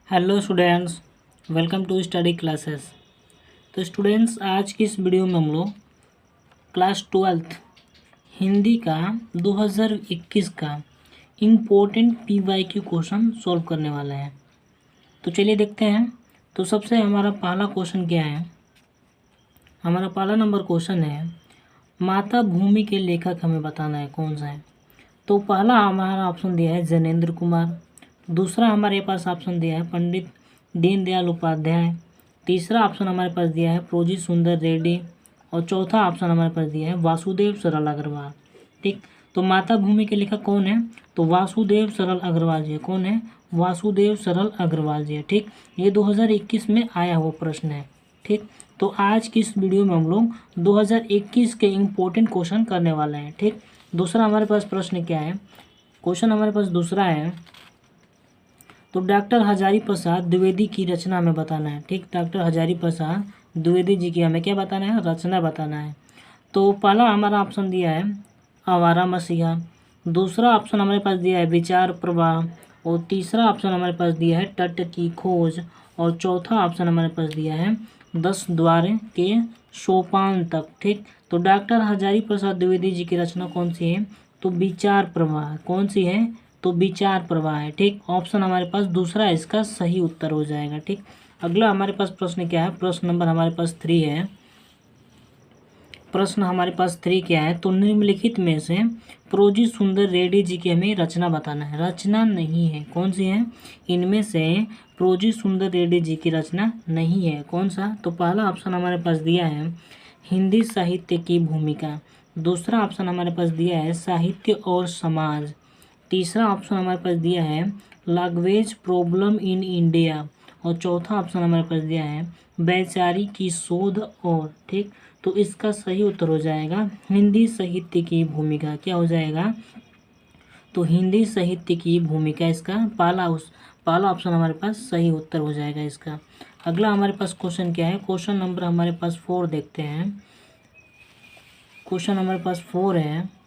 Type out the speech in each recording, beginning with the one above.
Hello students, welcome to study classes. तो students, आज की इस वीडियो में हम लोग क्लास 12 हिंदी का 2021 का इम्पोर्टेंट पीवाईक्यू क्वेश्चन सॉल्व करने वाले हैं। तो चलिए देखते हैं। तो सबसे हमारा पहला क्वेश्चन क्या है। हमारा पहला नंबर क्वेश्चन है, माता भूमि के लेखक हमें बताना है कौन सा है। तो पहला हमारा ऑप्शन दिया है जैनेंद्र कुमार, दूसरा हमारे पास ऑप्शन दिया है पंडित दीनदयाल उपाध्याय, तीसरा ऑप्शन हमारे पास दिया है प्रोजी सुंदर रेड्डी और चौथा ऑप्शन हमारे पास दिया है वासुदेव सरल अग्रवाल। ठीक, तो माता भूमि के लेखक कौन है? तो वासुदेव सरल अग्रवाल जी। कौन है? वासुदेव सरल अग्रवाल जी है। ठीक, ये 2021 में आया हुआ प्रश्न है। ठीक, तो आज की इस वीडियो में हम लोग 2021 के इम्पोर्टेंट क्वेश्चन करने वाले हैं। ठीक, दूसरा हमारे पास प्रश्न क्या है, क्वेश्चन हमारे पास दूसरा है, तो डॉक्टर हजारी प्रसाद द्विवेदी की रचना हमें बताना है। ठीक, डॉक्टर हजारी प्रसाद द्विवेदी जी की हमें क्या बताना है? रचना बताना है। तो पहला हमारा ऑप्शन दिया है आवारा मसीहा, दूसरा ऑप्शन हमारे पास दिया है विचार प्रवाह और तीसरा ऑप्शन हमारे पास दिया है तट की खोज और चौथा ऑप्शन हमारे पास दिया है 10 द्वार के सोपान तक। ठीक, तो डॉक्टर हजारी प्रसाद द्विवेदी जी की रचना कौन सी है? तो विचार प्रवाह। कौन सी है? तो विचार प्रवाह है। ठीक, ऑप्शन हमारे पास दूसरा इसका सही उत्तर हो जाएगा। ठीक, अगला हमारे पास प्रश्न क्या है, प्रश्न नंबर हमारे पास 3 है। प्रश्न हमारे पास 3 क्या है, तो निम्नलिखित में से प्रोजी सुंदर रेड्डी जी की हमें रचना बताना है। रचना नहीं है, कौन सी है? इनमें से प्रोजी सुंदर रेड्डी जी की रचना नहीं है। कौन सा? तो पहला ऑप्शन हमारे पास दिया है हिंदी साहित्य की भूमिका, दूसरा ऑप्शन हमारे पास दिया है साहित्य और समाज, तीसरा ऑप्शन हमारे पास दिया है लैंग्वेज प्रॉब्लम इन इंडिया और चौथा ऑप्शन हमारे पास दिया है वैचारिक की शोध और। ठीक, तो इसका सही उत्तर हो जाएगा हिंदी साहित्य की भूमिका। क्या हो जाएगा? तो हिंदी साहित्य की भूमिका इसका पहला ऑप्शन हमारे पास सही उत्तर हो जाएगा इसका। अगला हमारे पास क्वेश्चन क्या है, क्वेश्चन नंबर हमारे पास 4 देखते हैं। क्वेश्चन हमारे पास 4 है,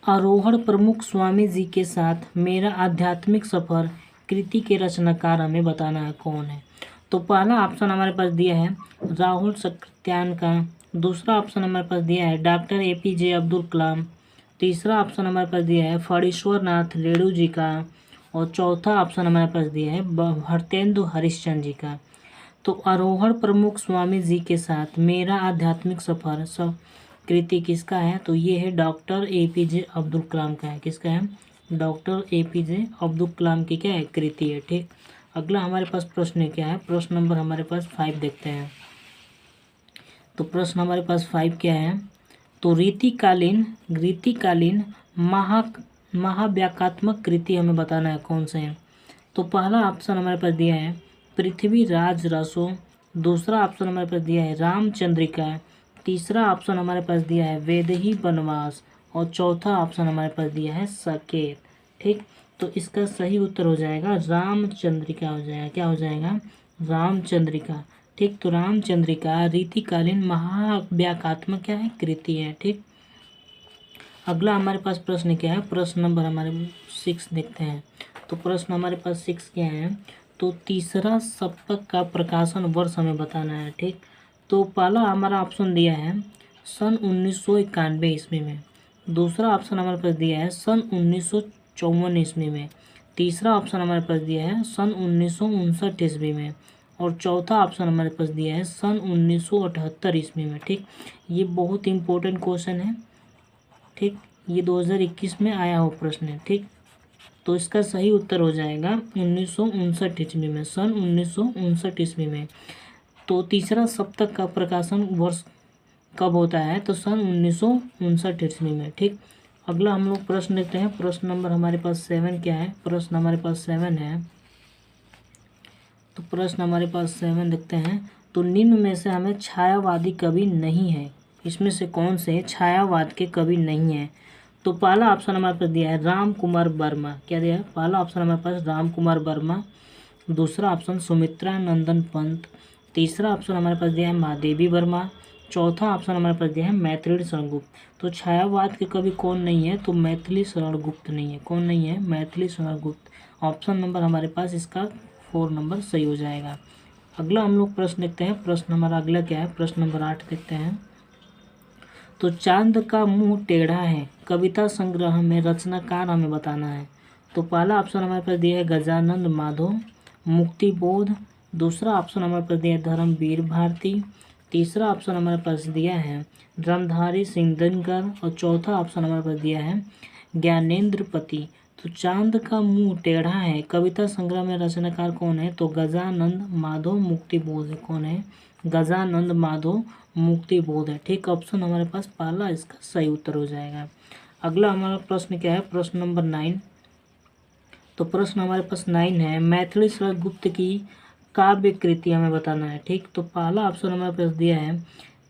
आरोहण प्रमुख स्वामी जी के साथ मेरा आध्यात्मिक सफर कृति के रचनाकार हमें बताना है कौन है। तो पहला ऑप्शन हमारे पास दिया है राहुल सत्यान का, दूसरा ऑप्शन हमारे पास दिया है डॉक्टर APJ अब्दुल कलाम, तीसरा ऑप्शन हमारे पास दिया है फणीश्वर नाथ रेणु जी का और चौथा ऑप्शन हमारे पास दिया है भरतेंदु हरिश्चंद्र जी का। तो आरोहण प्रमुख स्वामी जी के साथ मेरा आध्यात्मिक सफर सब कृति किसका है? तो ये है डॉक्टर APJ अब्दुल कलाम का है। किसका है? डॉक्टर APJ अब्दुल कलाम की क्या है? कृति है। ठीक, अगला हमारे पास प्रश्न क्या है, प्रश्न नंबर हमारे पास 5 देखते हैं। तो प्रश्न हमारे पास 5 क्या है, तो रीतिकालीन महाव्याख्यात्मक कृति हमें बताना है कौन से है। तो पहला ऑप्शन हमारे पास दिया है पृथ्वीराज रसो, दूसरा ऑप्शन हमारे पास दिया है रामचंद्रिका, तीसरा ऑप्शन हमारे पास दिया है वैदेही वनवास और चौथा ऑप्शन हमारे पास दिया है साकेत। ठीक, तो इसका सही उत्तर हो जाएगा रामचंद्रिका हो जाएगा। क्या हो जाएगा? रामचंद्रिका। ठीक, तो रामचंद्रिका रीतिकालीन महाव्याख्यात्मक क्या है? कृति है। ठीक, अगला हमारे पास प्रश्न क्या है, प्रश्न नंबर हमारे 6 देखते हैं। तो प्रश्न हमारे पास 6 क्या है, तो तीसरा सप्तक का प्रकाशन वर्ष हमें बताना है। ठीक, तो पहला हमारा ऑप्शन दिया है सन 1991 ईस्वी में, दूसरा ऑप्शन हमारे पास दिया है सन 1954 ईस्वी में, तीसरा ऑप्शन हमारे पास दिया है सन 1959 ईस्वी में और चौथा ऑप्शन हमारे पास दिया है सन 1978 ईस्वी में। ठीक, ये बहुत इंपॉर्टेंट क्वेश्चन है। ठीक, ये 2021 में आया हुआ प्रश्न है। ठीक, तो इसका सही उत्तर हो जाएगा 1959 ईस्वी में, सन 1959 ईस्वी में। तो तीसरा सप्तक का प्रकाशन वर्ष कब होता है? तो सन 1959 ईस्वी में। ठीक, अगला हम लोग प्रश्न देखते हैं। प्रश्न नंबर हमारे पास 7 क्या है, प्रश्न हमारे पास 7 है। तो प्रश्न हमारे पास 7 देखते हैं। तो निम्न में से हमें छायावादी कवि नहीं है, इसमें से कौन से छायावाद के कवि नहीं है? तो पहला ऑप्शन हमारे पास दिया है राम कुमार वर्मा। क्या दिया है? पहला ऑप्शन हमारे पास राम कुमार वर्मा, दूसरा ऑप्शन सुमित्रा नंदन पंत, तीसरा ऑप्शन हमारे पास दिया है महादेवी वर्मा, चौथा ऑप्शन हमारे पास दिया है मैथिली शरण गुप्त। तो छायावाद के कवि कौन नहीं है? तो मैथिली शरण गुप्त नहीं है। कौन नहीं है? मैथिली शरण गुप्त। ऑप्शन नंबर हमारे पास इसका 4 नंबर सही हो जाएगा। अगला हम लोग प्रश्न देखते हैं। प्रश्न हमारा अगला क्या है, प्रश्न नंबर 8 देखते हैं। तो चांद का मुंह टेढ़ा है कविता संग्रह में रचनाकार हमें बताना है। तो पहला ऑप्शन हमारे पास दिया है गजानंद माधव मुक्तिबोध, दूसरा ऑप्शन हमारे पास दिया है धर्मवीर भारती, तीसरा ऑप्शन हमारे पास दिया है रणधारी सिंह दिनकर और चौथा ऑप्शन हमारे पास दिया है ज्ञानेंद्र पति। तो चांद का मुंह टेढ़ा है कविता संग्रह में रचनाकार कौन है, तो गजानंद माधव मुक्तिबोध है। कौन है, गजानंद माधव मुक्तिबोध है। ठीक, ऑप्शन हमारे पास पहला इसका सही उत्तर हो जाएगा। अगला हमारा प्रश्न क्या है, प्रश्न नंबर 9। तो प्रश्न हमारे पास 9 है, मैथिली शरद गुप्त की काव्य कृति हमें बताना है। ठीक, तो पहला ऑप्शन हमारे पास दिया है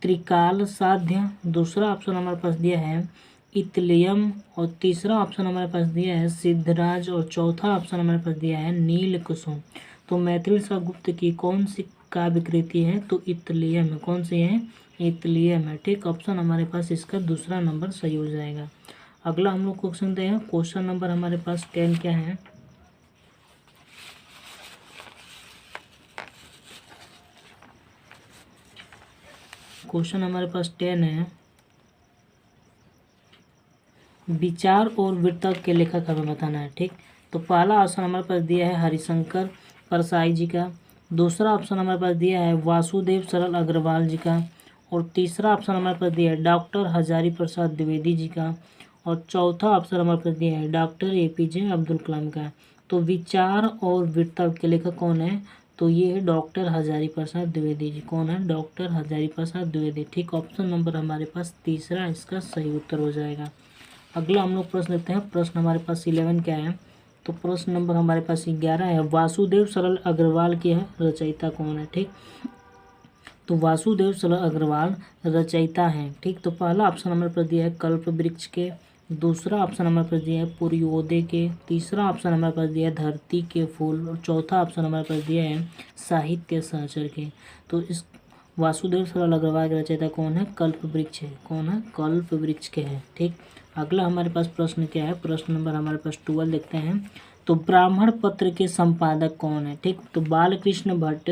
त्रिकाल साध्य, दूसरा ऑप्शन हमारे पास दिया है इतलियम और तीसरा ऑप्शन हमारे पास दिया है सिद्धराज और चौथा ऑप्शन हमारे पास दिया है नील कुसुम। तो मैथिली शरद गुप्त की कौन सी काव्य कृति है, तो इतलियम है। कौन सी है, इतलियम है। ठीक, ऑप्शन हमारे पास इसका दूसरा नंबर सही हो जाएगा। अगला हम लोग क्वेश्चन देखते हैं। क्वेश्चन नंबर हमारे पास 10 क्या है, क्वेश्चन हमारे पास 10 है, विचार और वृत्तक के लेखक हमें बताना है। ठीक, तो पहला ऑप्शन हमारे पास दिया है हरिशंकर परसाई जी का, दूसरा ऑप्शन हमारे पास दिया है वासुदेव सरल अग्रवाल जी का और तीसरा ऑप्शन हमारे पास दिया है डॉक्टर हजारी प्रसाद द्विवेदी जी का और चौथा ऑप्शन हमारे पास दिया है डॉक्टर APJ अब्दुल कलाम का। तो विचार और वृत्तक के लेखक कौन है, तो ये है डॉक्टर हजारी प्रसाद द्विवेदी जी। कौन है, डॉक्टर हजारी प्रसाद द्विवेदी। ठीक, ऑप्शन नंबर हमारे पास तीसरा इसका सही उत्तर हो जाएगा। अगला हम लोग प्रश्न देखते हैं। प्रश्न हमारे पास 11 क्या है, तो प्रश्न नंबर हमारे पास 11 है, वासुदेव सरल अग्रवाल के रचयिता कौन है। ठीक, तो वासुदेव सरल अग्रवाल रचयिता हैं। ठीक, तो पहला ऑप्शन हमारे पास दिया है कल्प वृक्ष के, दूसरा ऑप्शन हमारे पास दिया है पूर्वोदय के, तीसरा ऑप्शन हमारे पास दिया है धरती के फूल और चौथा ऑप्शन हमारे पास दिया है साहित्य सहचर के। तो इस वासुदेव सरल अग्रवाल के रचयिता कौन है, कल्प वृक्ष है। कौन है, कल्प वृक्ष के हैं। ठीक, अगला हमारे पास प्रश्न क्या है, प्रश्न नंबर हमारे पास 12 देखते हैं। तो ब्राह्मण पत्र के संपादक कौन है। ठीक, तो बालकृष्ण भट्ट,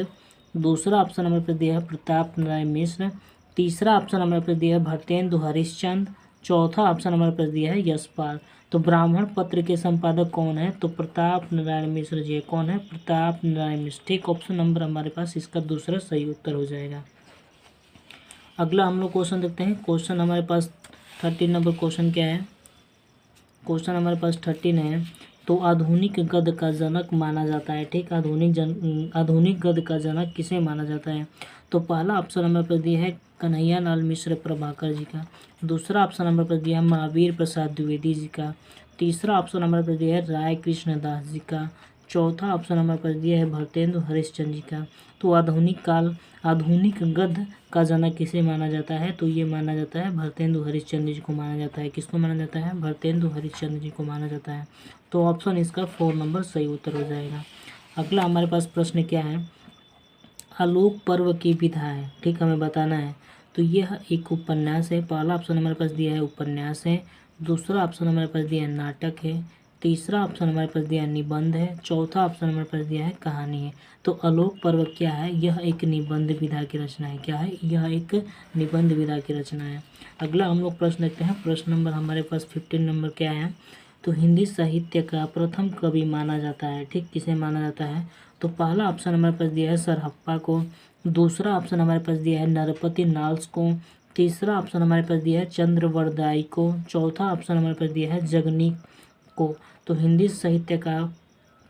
दूसरा ऑप्शन हमारे पास दिया है प्रताप नारायण मिश्र, तीसरा ऑप्शन हमारे पास दिया है भरतेंदु हरिश्चंद्र, चौथा ऑप्शन हमारे पास दिया है यशपाल। तो ब्राह्मण पत्र के संपादक कौन है, तो प्रताप नारायण मिश्र जी। कौन है, प्रताप नारायण मिश्र। ठीक, ऑप्शन नंबर हमारे पास इसका दूसरा सही उत्तर हो जाएगा। अगला हम लोग क्वेश्चन देखते हैं। क्वेश्चन हमारे पास 13 नंबर क्वेश्चन क्या है, क्वेश्चन हमारे पास 13 है, तो आधुनिक गद्य का जनक माना जाता है। ठीक, आधुनिक गद्य का जनक किसे माना जाता है, तो पहला ऑप्शन हमारे पास दिया है कन्हैया लाल मिश्र प्रभाकर जी का, दूसरा ऑप्शन हमारे पास दिया है महावीर प्रसाद द्विवेदी जी का, तीसरा ऑप्शन हमारे पास दिया है राय कृष्ण दास जी का, चौथा ऑप्शन हमारे पास दिया है भरतेंदु हरिश्चंद्र जी का। तो आधुनिक गद्य का जनक किसे माना जाता है, तो ये माना जाता है भरतेंदु हरिश्चंद्र जी को माना जाता है। किसको माना जाता है, भरतेंदु हरिश्चंद्र जी को माना जाता है। तो ऑप्शन इसका 4 नंबर सही उत्तर हो जाएगा। अगला हमारे पास प्रश्न क्या है, आलोक पर्व की विधा है। ठीक, हमें बताना है। तो यह एक उपन्यास है। पहला ऑप्शन हमारे पास दिया है उपन्यास है, दूसरा ऑप्शन हमारे पास दिया है नाटक है, तीसरा ऑप्शन हमारे पास दिया है निबंध है, चौथा ऑप्शन हमारे पास दिया है कहानी है। तो आलोक पर्व क्या है, यह एक निबंध विधा की रचना है। क्या है, यह एक निबंध विधा की रचना है। अगला हम लोग प्रश्न देखते हैं। प्रश्न नंबर हमारे पास 15 नंबर क्या है, तो हिंदी साहित्य का प्रथम कवि माना जाता है। ठीक, किसे माना जाता है, तो पहला ऑप्शन हमारे पास दिया है सरहप्पा को, दूसरा ऑप्शन हमारे पास दिया है नरपति नाल्स को, तीसरा ऑप्शन हमारे पास दिया है चंद्रवरदाई को, चौथा ऑप्शन हमारे पास दिया है जगनी को। तो हिंदी साहित्य का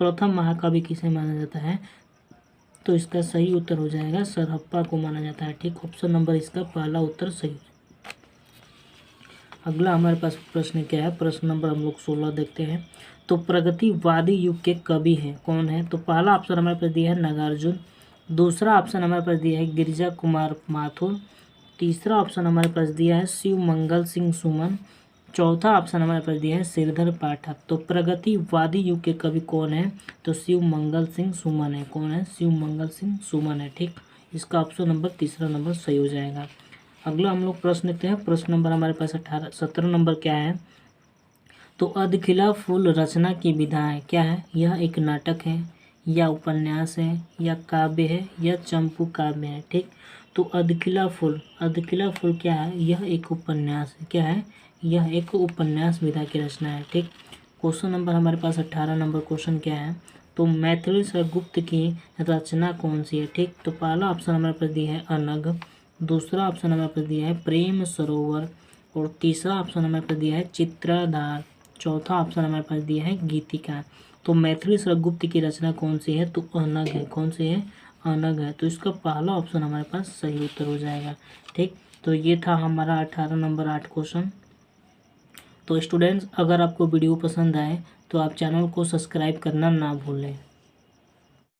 प्रथम महाकवि किसे माना जाता है, तो इसका सही उत्तर हो जाएगा सरहप्पा को माना जाता है। ठीक, ऑप्शन नंबर इसका पहला उत्तर सही। अगला हमारे पास प्रश्न क्या है, प्रश्न नंबर हम लोग 16 देखते हैं। तो प्रगतिवादी युग के कवि हैं कौन है, तो पहला ऑप्शन हमारे पास दिया है नागार्जुन, दूसरा ऑप्शन हमारे पास दिया है गिरिजा कुमार माथुर, तीसरा ऑप्शन हमारे पास दिया है शिव मंगल सिंह सुमन, चौथा ऑप्शन हमारे पास दिया है श्रीधर पाठक। तो प्रगतिवादी युग के कवि कौन है, तो शिव मंगल सिंह सुमन है। कौन है, शिव मंगल सिंह सुमन है। ठीक, इसका ऑप्शन नंबर तीसरा नंबर सही हो जाएगा। अगला हम लोग प्रश्न देखते हैं। प्रश्न नंबर हमारे पास 17 नंबर क्या है, तो अधखिला फूल रचना की विधा है, क्या है? यह एक नाटक है या उपन्यास है या काव्य है या चंपू काव्य है। ठीक, तो अधखिला फूल क्या है? यह एक उपन्यास है। क्या है? यह एक उपन्यास विधा की रचना है। ठीक, क्वेश्चन नंबर हमारे पास 18 नंबर क्वेश्चन क्या है? तो मैथिली गुप्त की रचना कौन सी है? ठीक, तो पहला ऑप्शन हमारे पास दिया है अनग, दूसरा ऑप्शन हमारे पास दिया है प्रेम सरोवर, और तीसरा ऑप्शन हमारे पास दिया है चित्राधार, चौथा ऑप्शन हमारे पास दिया है गीतिका। तो मैथिली गुप्त की रचना कौन सी है? तो अनग है। कौन सी है? अनग है। तो इसका पहला ऑप्शन हमारे पास सही उत्तर हो जाएगा। ठीक, तो ये था हमारा 18 नंबर 8 क्वेश्चन। तो स्टूडेंट्स, अगर आपको वीडियो पसंद आए तो आप चैनल को सब्सक्राइब करना ना भूलें।